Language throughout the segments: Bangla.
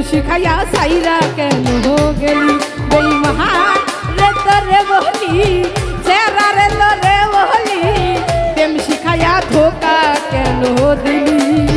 শিখাইয়া সাইরা কেন গেলি বেঈমান রে তোরে বলি চেহারা রে তোরে বলি প্রেম শিখাইয়া ধোকা কেন দিলি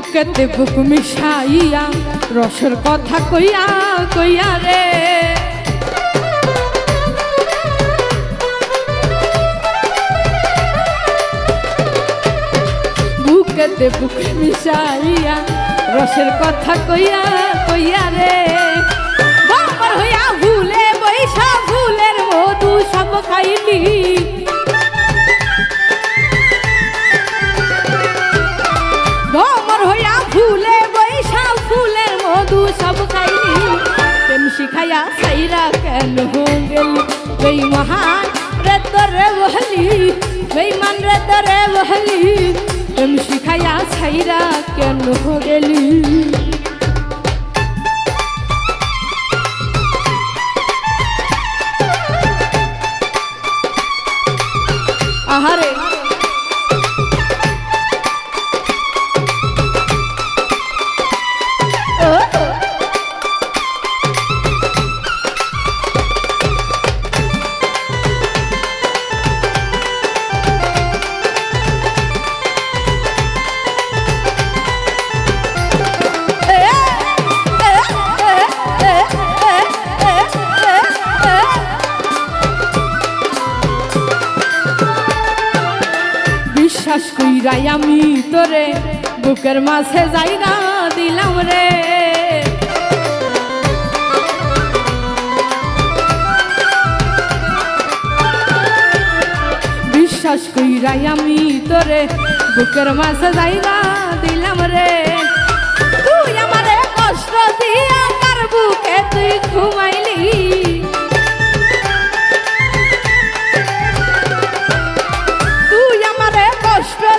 বুকেতে বুক মিশাইয়া রসের কথা কইয়া কইয়া রে বুকেতে বুক মিশাইয়া রসের কথা কইয়া কইয়া রে বাবার হইয়া ভুলে বৈশা ফুলের মধু সব খাইলি ফুলে বৈশা ফুলের মধু সব খাইলি প্রেম শিখাইয়া সাইরা কেন গেলি বেঈমান রে তোরে বলি বেঈমান রে তোরে বলি প্রেম শিখাইয়া সাইরা কেন গেলি আহারে বিশ্বাস কইরাই আমি তোরে বুকের মাঝে জায়গা দিলাম রে বিশ্বাস কইরাই আমি তোরে বুকের মাঝে জায়গা দিলাম রে তুই আমারে কষ্ট দিয়া কার বুকে তুই ঘুমাইলি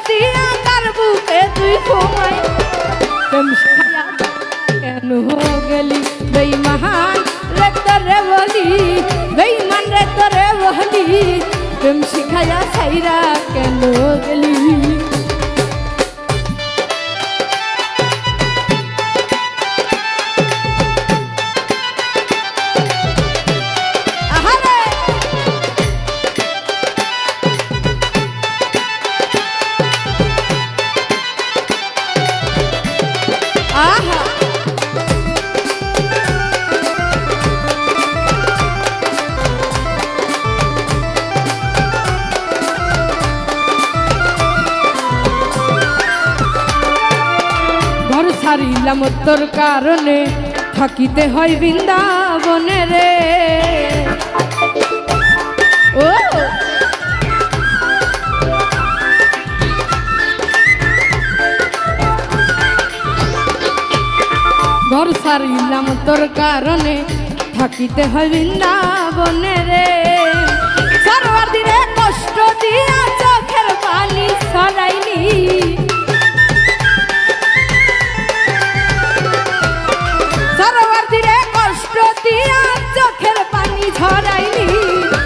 দিয়া কার বুকে তুই ঘুমাই প্রেম শিখাইয়া কেন গেলি বেঈমান রে তোরে বলি বেঈমান রে তোরে বলি প্রেম শিখাইয়া সাইরা কেন গেলি ছাড়িলাম তোর কারণে থাকিতে হয় বৃন্দাবনে রে ও ঘর ছাড়িলাম তোর কারণে থাকিতে হয় বৃন্দাবনে রে সর্বদিনে কষ্ট দিয়া চোখের পানি ছড়াইলি সর্বদিনে কষ্ট দিয়া চোখের পানি ঝরাইলি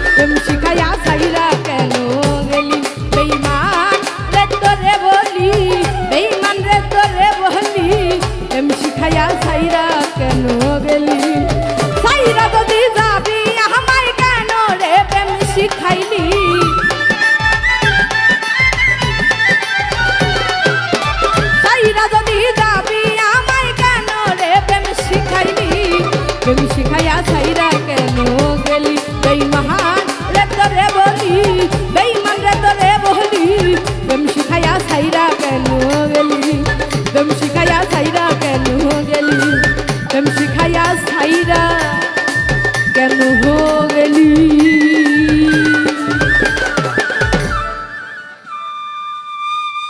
প্রেম শিখাইয়া সাইরা কেন গেলি বেঈমান রে তোরে বলি বেঈমান রে তোরে বলি প্রেম শিখাইয়া সাইরা কেন গেলি সাইরা যদি যাবি আমায় কেন রে প্রেম শিখাইলি সাইরা যদি যাবি আমায় কেন রে প্রেম শিখাইলি প্রেম শিখাইয়া সাইরা কেন গেলি বেঈমান রে তোরে বলি বেঈমান রে তোরে বলি প্রেম শিখাইয়া সাইরা কেন গেলি প্রেম শিখাইয়া সাইরা কেন গেলি প্রেম শিখাইয়া সাইরা